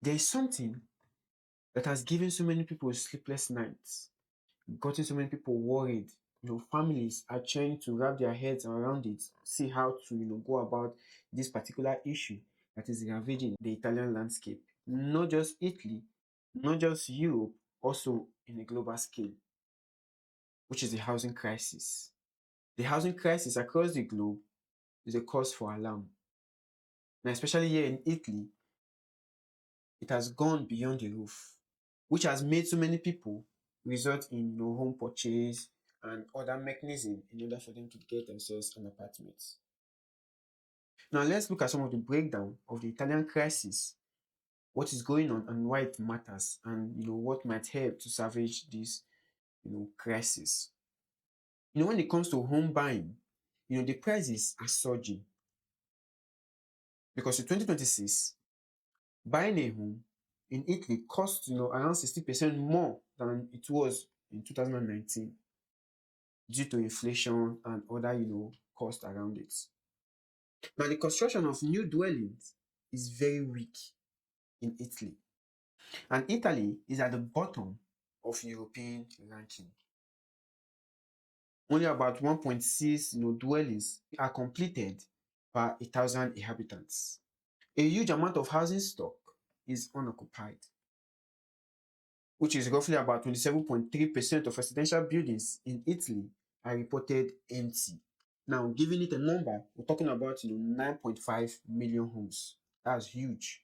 There is something that has given so many people sleepless nights, gotten so many people worried. Families are trying to wrap their heads around it, see how to, go about this particular issue that is ravaging the Italian landscape. Not just Italy, not just Europe, also in a global scale, which is the housing crisis. The housing crisis across the globe is a cause for alarm. Now, especially here in Italy, it has gone beyond the roof, which has made so many people resort in home purchase and other mechanisms in order for them to get themselves an apartment. Now let's look at some of the breakdown of the Italian crisis, what is going on and why it matters, and what might help to salvage this crisis. When it comes to home buying, the prices are surging because in 2026, buying a home in Italy costs around 60% more than it was in 2019 due to inflation and other costs around it. Now the construction of new dwellings is very weak in Italy, and Italy is at the bottom of European ranking. Only about 1.6 dwellings are completed per 1,000 inhabitants. A huge amount of housing stock is unoccupied, which is roughly about 27.3% of residential buildings in Italy are reported empty. Now, giving it a number, we're talking about 9.5 million homes. That's huge.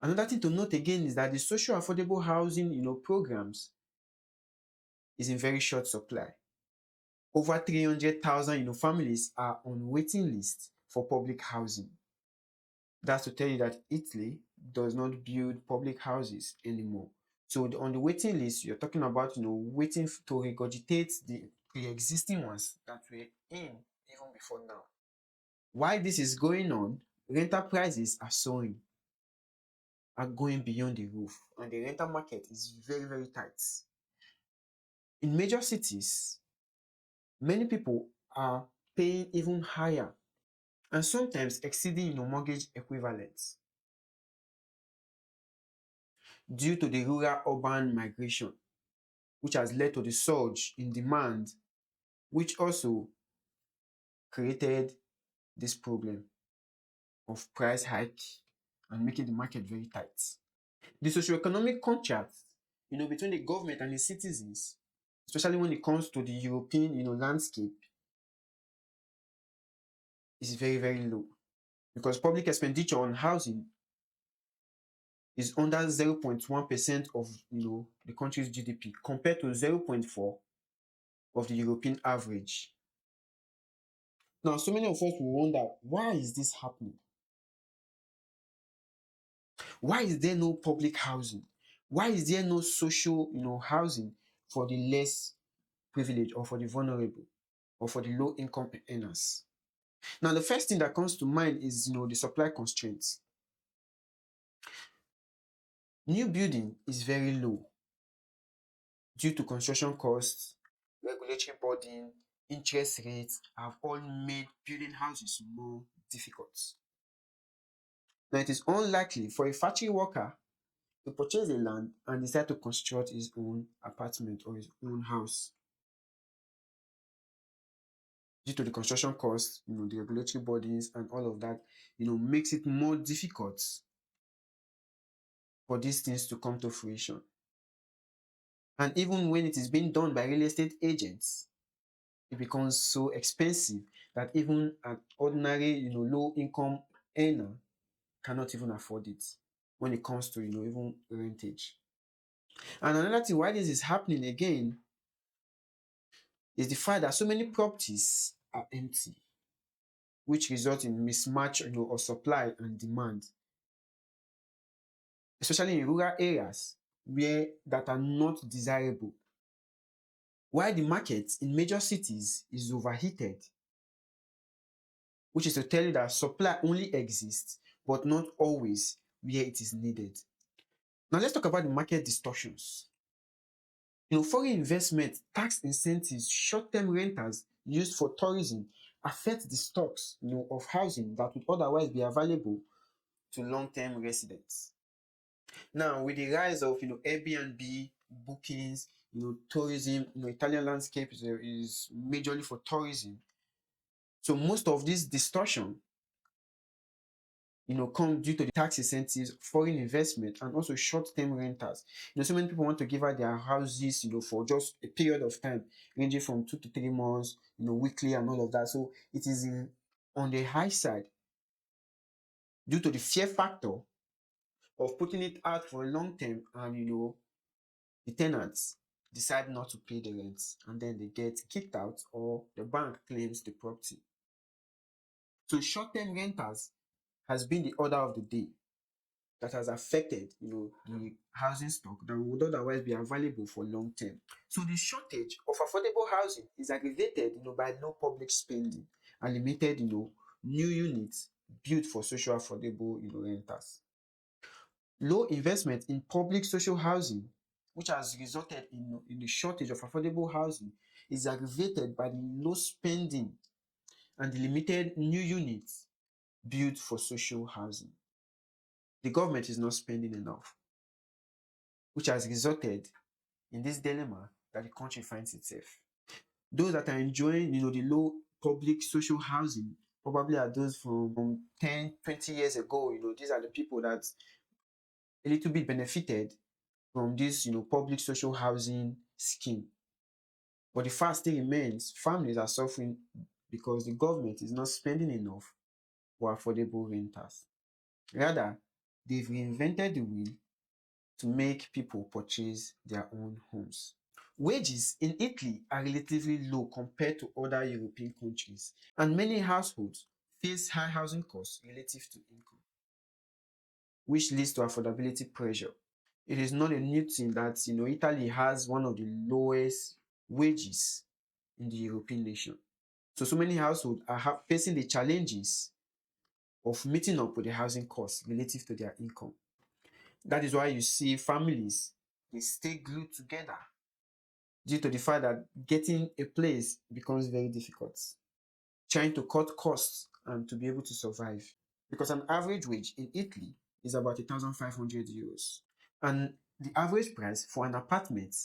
Another thing to note again is that the social affordable housing programs is in very short supply. Over 300,000 families are on waiting lists for public housing. That's to tell you that Italy does not build public houses anymore. So on the waiting list, you're talking about waiting to regurgitate the pre-existing ones that were in even before now. While this is going on, rental prices are soaring, are going beyond the roof, and the rental market is very, very tight. In major cities, many people are paying even higher and sometimes exceeding mortgage equivalents due to the rural-urban migration, which has led to the surge in demand, which also created this problem of price hike and making the market very tight. The socioeconomic contract, between the government and the citizens, especially when it comes to the European, landscape, is very, very low because public expenditure on housing is under 0.1% of, the country's GDP compared to 0.4 of the European average. Now, so many of us will wonder, why is this happening? Why is there no public housing? Why is there no social, housing for the less privileged or for the vulnerable or for the low income earners? Now, the first thing that comes to mind is, the supply constraints. New building is very low due to construction costs, regulatory burden, interest rates have all made building houses more difficult. Now, it is unlikely for a factory worker to purchase a land and decide to construct his own apartment or his own house. Due to the construction costs, the regulatory bodies and all of that, makes it more difficult for these things to come to fruition. And even when it is being done by real estate agents, it becomes so expensive that even an ordinary, low income earner cannot even afford it when it comes to, even rentage. And another thing why this is happening again is the fact that so many properties are empty, which results in mismatch, of supply and demand, especially in rural areas where that are not desirable. While the market in major cities is overheated, which is to tell you that supply only exists, but not always where it is needed. Now let's talk about the market distortions. Foreign investment, tax incentives, short-term rentals used for tourism affect the stocks, of housing that would otherwise be available to long-term residents. Now, with the rise of Airbnb bookings, tourism, Italian landscape is majorly for tourism. So most of this distortion, come due to the tax incentives, foreign investment, and also short-term renters. So many people want to give out their houses, for just a period of time, ranging from 2 to 3 months, weekly and all of that. So it is on the high side due to the fear factor of putting it out for a long term, and the tenants decide not to pay the rents, and then they get kicked out or the bank claims the property. So short-term renters has been the order of the day that has affected the housing stock that would otherwise be available for long term. So the shortage of affordable housing is aggravated by low public spending and limited new units built for social affordable renters. Low investment in public social housing, which has resulted in the shortage of affordable housing, is aggravated by the low spending and the limited new units built for social housing. The government is not spending enough, which has resulted in this dilemma that the country finds itself. Those that are enjoying, the low public social housing probably are those from 10, 20 years ago. These are the people that a little bit benefited from this, public social housing scheme. But the fact still remains, families are suffering because the government is not spending enough for affordable renters. Rather, they've reinvented the wheel to make people purchase their own homes. Wages in Italy are relatively low compared to other European countries, and many households face high housing costs relative to income, which leads to affordability pressure. It is not a new thing that Italy has one of the lowest wages in the European nation. So many households are facing the challenges of meeting up with the housing costs relative to their income. That is why you see families, they stay glued together due to the fact that getting a place becomes very difficult. Trying to cut costs and to be able to survive. Because an average wage in Italy is about 1,500 euros. And the average price for an apartment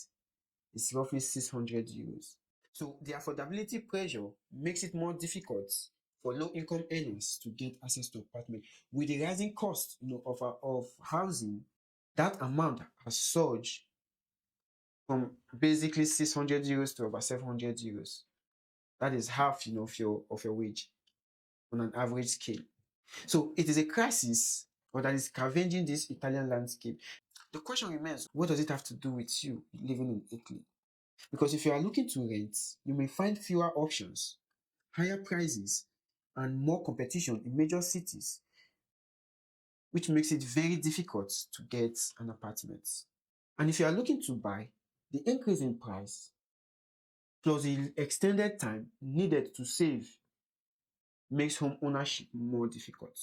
is roughly 600 euros. So the affordability pressure makes it more difficult for low income earners to get access to apartment. With the rising cost of housing, that amount has surged from basically 600 euros to about 700 euros. That is half of your wage on an average scale. So it is a crisis that is scavenging this Italian landscape. The question remains, what does it have to do with you living in Italy? Because if you are looking to rent, you may find fewer options, higher prices, and more competition in major cities, which makes it very difficult to get an apartment. And if you are looking to buy, the increase in price plus the extended time needed to save makes home ownership more difficult.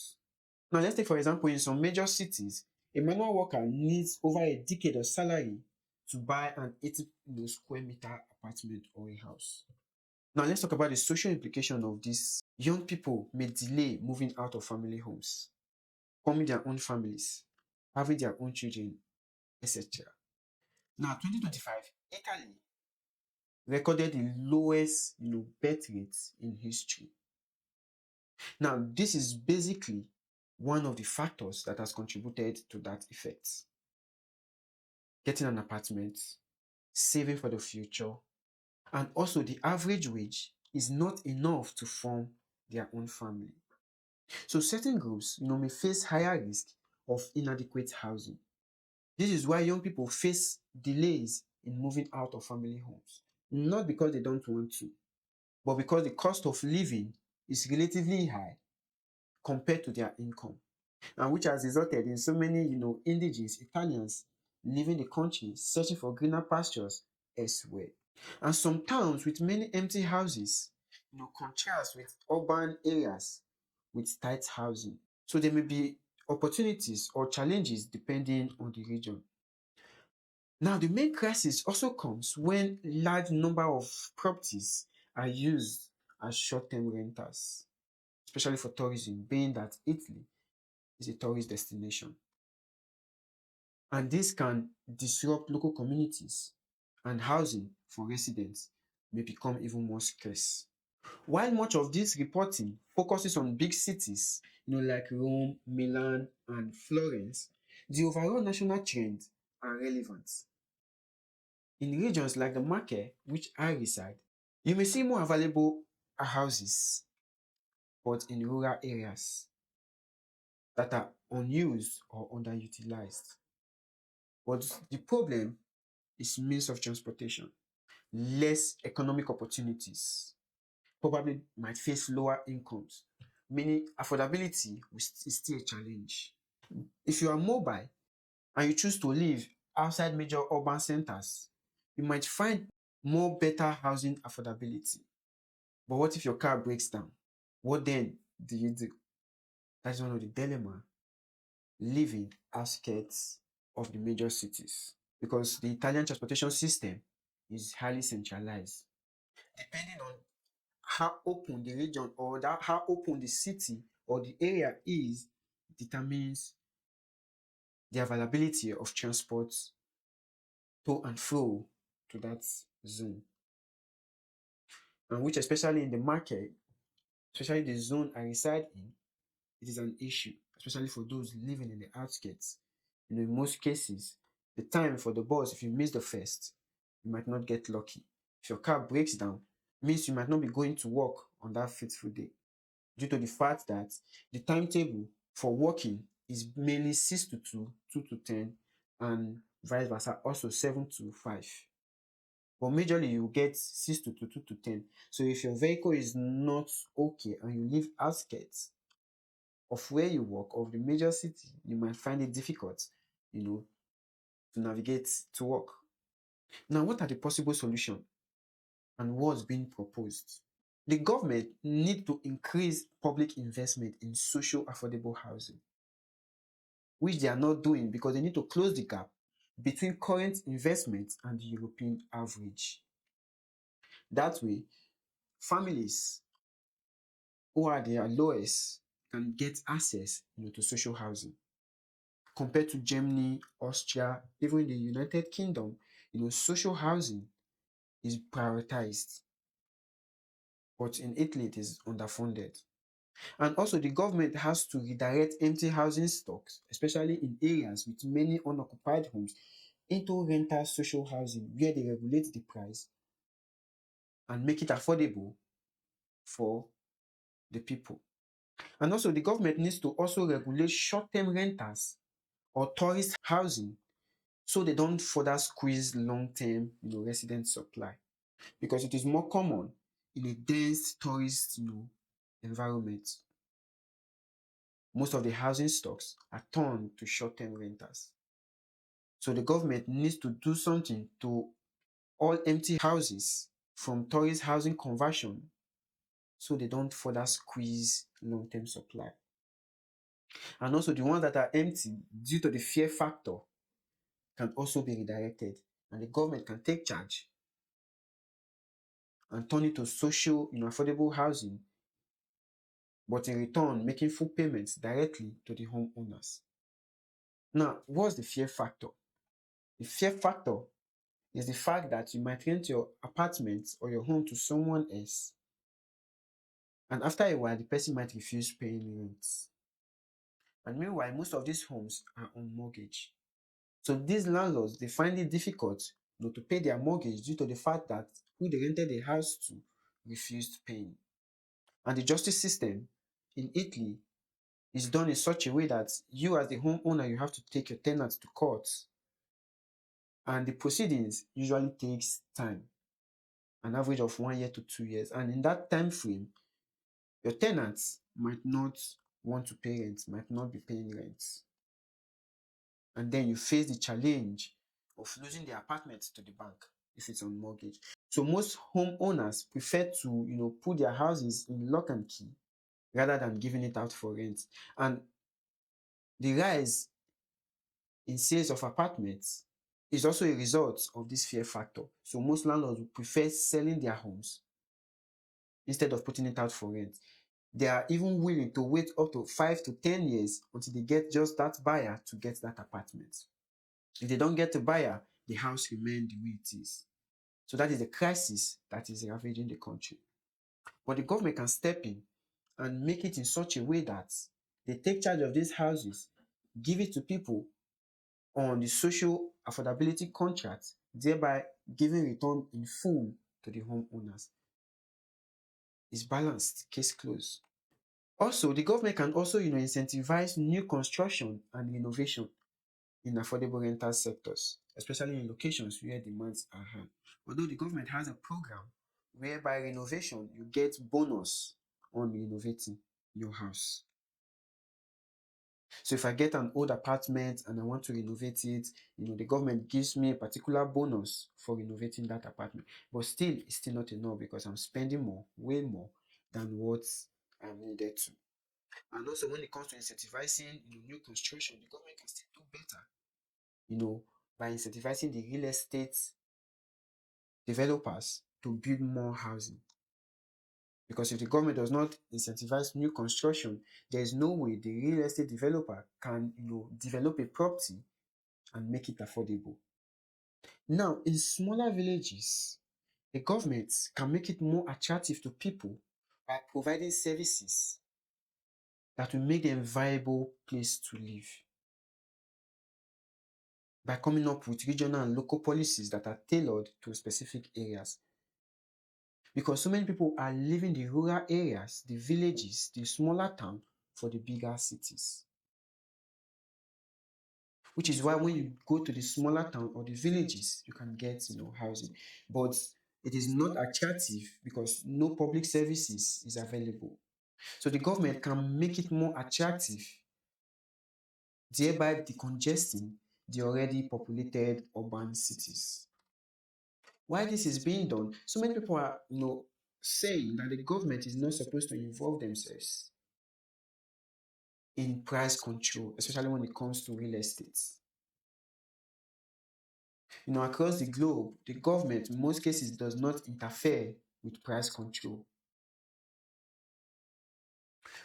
Now, let's take for example, in some major cities, a manual worker needs over a decade of salary to buy an 80 square meter apartment or a house. Now, let's talk about the social implication of this. Young people may delay moving out of family homes, forming their own families, having their own children, etc. Now, 2025, Italy recorded the lowest birth rates in history. Now, this is basically one of the factors that has contributed to that effect. Getting an apartment, saving for the future, and also the average wage is not enough to form their own family. So certain groups may face higher risk of inadequate housing. This is why young people face delays in moving out of family homes. Not because they don't want to, but because the cost of living is relatively high compared to their income, and which has resulted in so many, indigenous Italians leaving the country, searching for greener pastures elsewhere. And some towns with many empty houses, contrast with urban areas with tight housing. So there may be opportunities or challenges depending on the region. Now, the main crisis also comes when large number of properties are used as short-term renters, especially for tourism, being that Italy is a tourist destination. And this can disrupt local communities, and housing for residents may become even more scarce. While much of this reporting focuses on big cities, like Rome, Milan, and Florence, the overall national trends are relevant. In regions like the Marque, which I reside, you may see more available houses, but in rural areas that are unused or underutilized. But the problem is means of transportation, less economic opportunities, probably might face lower incomes, meaning affordability is still a challenge. If you are mobile and you choose to live outside major urban centers, you might find more better housing affordability. But what if your car breaks down? What then do you do? That's one of the dilemma living outskirts of the major cities, because the Italian transportation system is highly centralized. Depending on how open the region or how open the city or the area is, determines the availability of transport to and fro to that zone. And which, especially in the market, especially the zone I reside in, it is an issue, especially for those living in the outskirts. In most cases, the time for the bus, if you miss the first, you might not get lucky. If your car breaks down, means you might not be going to work on that fateful day, due to the fact that the timetable for working is mainly 6 to 2, 2 to 10, and vice versa, also 7 to 5. But majorly you get 6 to 2, 2 to 10. So if your vehicle is not okay and you live outskirts of where you work, of the major city, you might find it difficult, to navigate to work. Now, what are the possible solutions and what's being proposed? The government need to increase public investment in social affordable housing, which they are not doing because they need to close the gap between current investment and the European average. That way, families who are their lowest can get access, to social housing. Compared to Germany, Austria, even the United Kingdom, social housing is prioritized. But in Italy, it is underfunded. And also, the government has to redirect empty housing stocks, especially in areas with many unoccupied homes, into rental social housing where they regulate the price and make it affordable for the people. And also, the government needs to also regulate short-term renters or tourist housing so they don't further squeeze long-term, resident supply, because it is more common in a dense tourist, environment. Most of the housing stocks are turned to short-term renters. So the government needs to do something to all empty houses from tourist housing conversion so they don't further squeeze long-term supply. And also the ones that are empty due to the fear factor can also be redirected, and the government can take charge and turn it to social, affordable housing, but in return making full payments directly to the homeowners. Now, what's the fear factor? The fear factor is the fact that you might rent your apartment or your home to someone else, and after a while the person might refuse paying rent. And meanwhile, most of these homes are on mortgage. So these landlords, they find it difficult, to pay their mortgage due to the fact that who they rented the house to refused paying. And the justice system in Italy is done in such a way that you as the homeowner, you have to take your tenants to court. And the proceedings usually takes time, an average of 1 year to 2 years. And in that time frame, your tenants might not want to pay rent, might not be paying rent. And then you face the challenge of losing the apartment to the bank if it's on mortgage. So most homeowners prefer to, put their houses in lock and key rather than giving it out for rent. And the rise in sales of apartments is also a result of this fear factor. So most landlords would prefer selling their homes instead of putting it out for rent. They are even willing to wait up to 5 to 10 years until they get just that buyer to get that apartment. If they don't get a buyer, the house remains the way it is. So that is the crisis that is ravaging the country. But the government can step in and make it in such a way that they take charge of these houses, give it to people on the social affordability contract, thereby giving return in full to the homeowners. It's balanced, case closed. Also, the government can also incentivize new construction and renovation in affordable rental sectors, especially in locations where demands are high. Although the government has a program whereby renovation, you get bonus on renovating your house. So if I get an old apartment and I want to renovate it, the government gives me a particular bonus for renovating that apartment. But still, it's still not enough because I'm spending more, way more than what I'm needed to. And also when it comes to incentivizing new construction, the government can still do better, by incentivizing the real estate developers to build more housing. Because if the government does not incentivize new construction, there is no way the real estate developer can, develop a property and make it affordable. Now, in smaller villages, the government can make it more attractive to people by providing services that will make them a viable place to live. By coming up with regional and local policies that are tailored to specific areas. Because so many people are leaving the rural areas, the villages, the smaller towns for the bigger cities. Which is why when you go to the smaller town or the villages, you can get, housing. But it is not attractive because no public services is available. So the government can make it more attractive, thereby decongesting the already populated urban cities. Why this is being done, so many people are, saying that the government is not supposed to involve themselves in price control, especially when it comes to real estate. Across the globe, the government in most cases does not interfere with price control.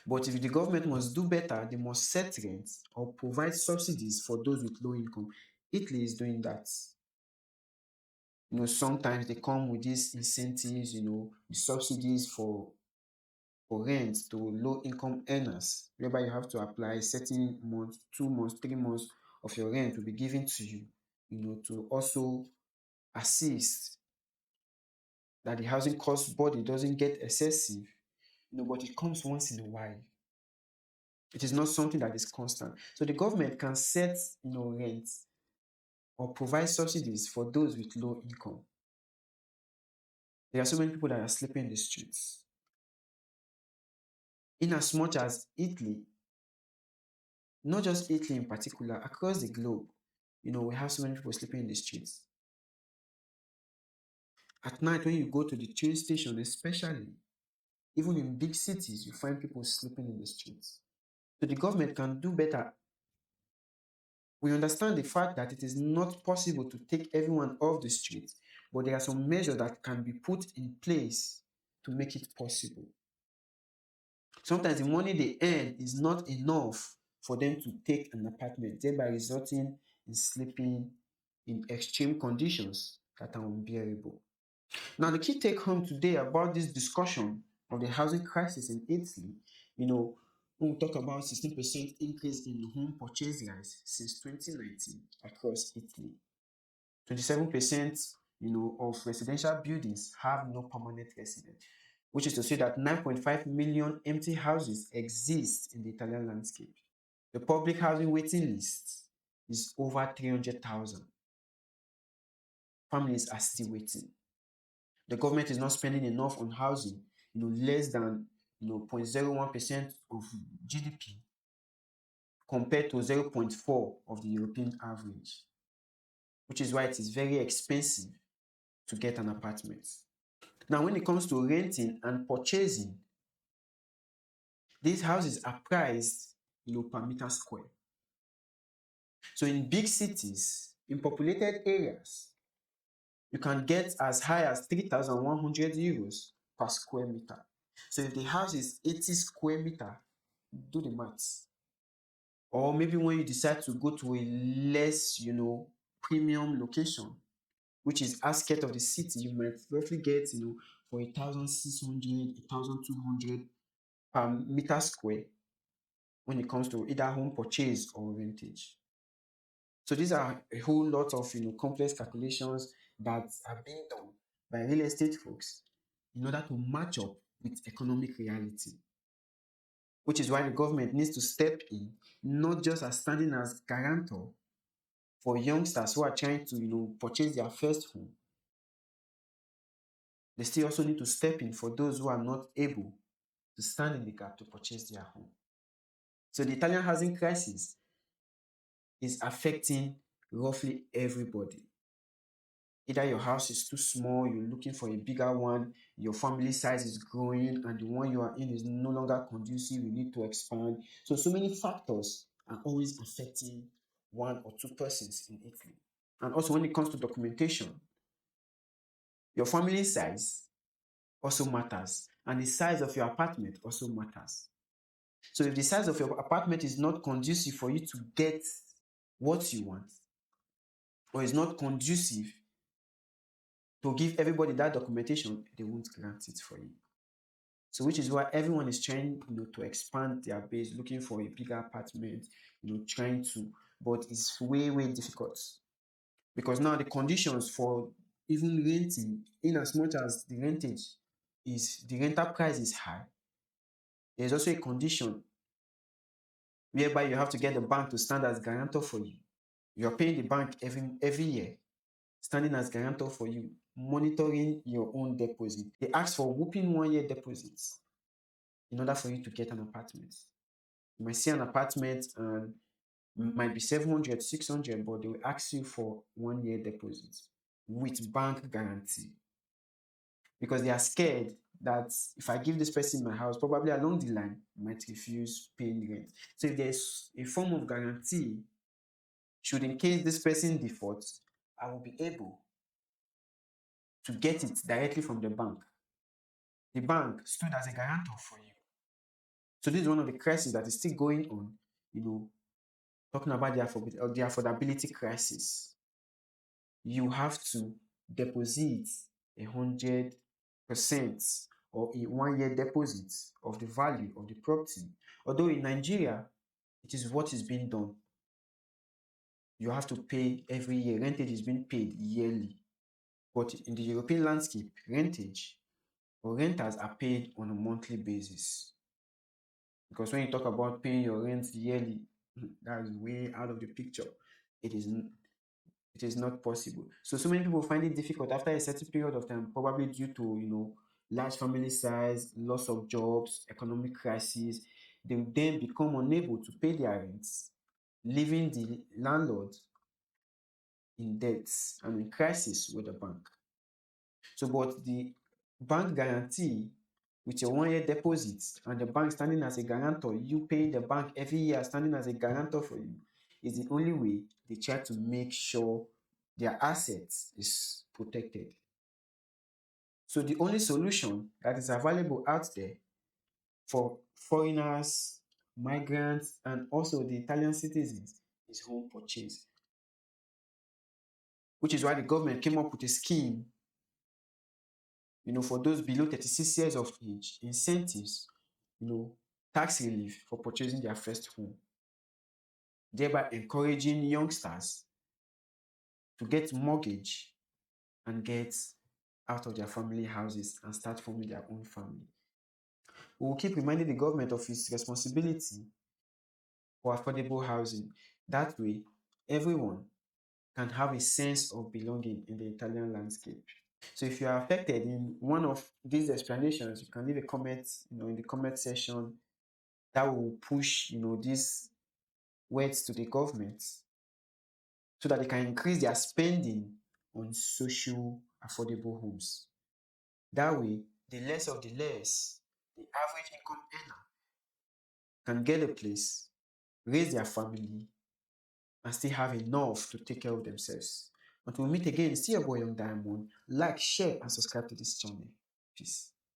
But if the government must do better, they must set rents or provide subsidies for those with low income. Italy is doing that. Sometimes they come with these incentives, subsidies for rent to low income earners, whereby you have to apply a certain month, 2 months, 3 months of your rent will be given to you, to also assist that the housing cost body doesn't get excessive, but it comes once in a while. It is not something that is constant. So the government can set, rents or provide subsidies for those with low income. There are so many people that are sleeping in the streets. In as much as Italy, not just Italy in particular, across the globe, we have so many people sleeping in the streets. At night, when you go to the train station, especially, even in big cities, you find people sleeping in the streets. So the government can do better. We understand the fact that it is not possible to take everyone off the street, but there are some measures that can be put in place to make it possible. Sometimes the money they earn is not enough for them to take an apartment, thereby resulting in sleeping in extreme conditions that are unbearable. Now, the key take home today about this discussion of the housing crisis in Italy, when we talk about 16% increase in home purchase price since 2019 across Italy. 27%, of residential buildings have no permanent resident, which is to say that 9.5 million empty houses exist in the Italian landscape. The public housing waiting list is over 300,000. Families are still waiting. The government is not spending enough on housing, less than 0.01% of GDP compared to 0.4 of the European average, which is why it is very expensive to get an apartment. Now, when it comes to renting and purchasing, these houses are priced per meter square. So in big cities, in populated areas, you can get as high as 3,100 euros per square meter. So if the house is 80 square meter, do the maths. Or maybe when you decide to go to a less, premium location, which is outskirts of the city, you might roughly get, for 1,600, 1,200 per meter square when it comes to either home purchase or rentage. So these are a whole lot of complex calculations that are being done by real estate folks in order to match up with economic reality. Which is why the government needs to step in, not just as standing as guarantor for youngsters who are trying to purchase their first home. They still also need to step in for those who are not able to stand in the gap to purchase their home. So the Italian housing crisis is affecting roughly everybody. Either your house is too small, you're looking for a bigger one, your family size is growing, and the one you are in is no longer conducive, you need to expand. So many factors are always affecting one or two persons in Italy. And also, when it comes to documentation, your family size also matters, and the size of your apartment also matters. So if the size of your apartment is not conducive for you to get what you want, or is not conducive to give everybody that documentation, they won't grant it for you. So which is why everyone is trying, to expand their base, looking for a bigger apartment, trying to, but it's way, way difficult. Because now the conditions for even renting, in as much as the rental price is high, there's also a condition whereby you have to get the bank to stand as guarantor for you. You're paying the bank every year, standing as guarantor for you, monitoring your own deposit. They ask for whooping 1 year deposits in order for you to get an apartment. You might see an apartment and might be 700, 600, but they will ask you for 1 year deposit with bank guarantee. Because they are scared that if I give this person my house, probably along the line, might refuse paying rent. So if there's a form of guarantee, should in case this person defaults, I will be able to get it directly from the bank. The bank stood as a guarantor for you. So this is one of the crises that is still going on, talking about the affordability crisis. You have to deposit 100% or a 1 year deposit of the value of the property. Although in Nigeria, it is what is being done. You have to pay every year. Rentage is being paid yearly. But in the European landscape, rentage or renters are paid on a monthly basis. Because when you talk about paying your rent yearly, that is way out of the picture. It is not possible. So many people find it difficult after a certain period of time, probably due to large family size, loss of jobs, economic crisis. They will then become unable to pay their rents, leaving the landlord in debts and in crisis with the bank. So, but the bank guarantee with your 1 year deposit and the bank standing as a guarantor, you paying the bank every year standing as a guarantor for you, is the only way they try to make sure their assets is protected. So the only solution that is available out there for foreigners, migrants, and also the Italian citizens is home purchase. Which is why the government came up with a scheme, for those below 36 years of age, incentives, tax relief for purchasing their first home, thereby encouraging youngsters to get mortgage and get out of their family houses and start forming their own family. We will keep reminding the government of its responsibility for affordable housing. That way, everyone can have a sense of belonging in the Italian landscape. So if you are affected in one of these explanations, you can leave a comment, in the comment section. That will push, these words to the government so that they can increase their spending on social affordable homes. That way, the less of the less, the average income earner can get a place, raise their family, and still have enough to take care of themselves. Until we meet again, see your boy Young Diamond. Like, share, and subscribe to this channel. Peace.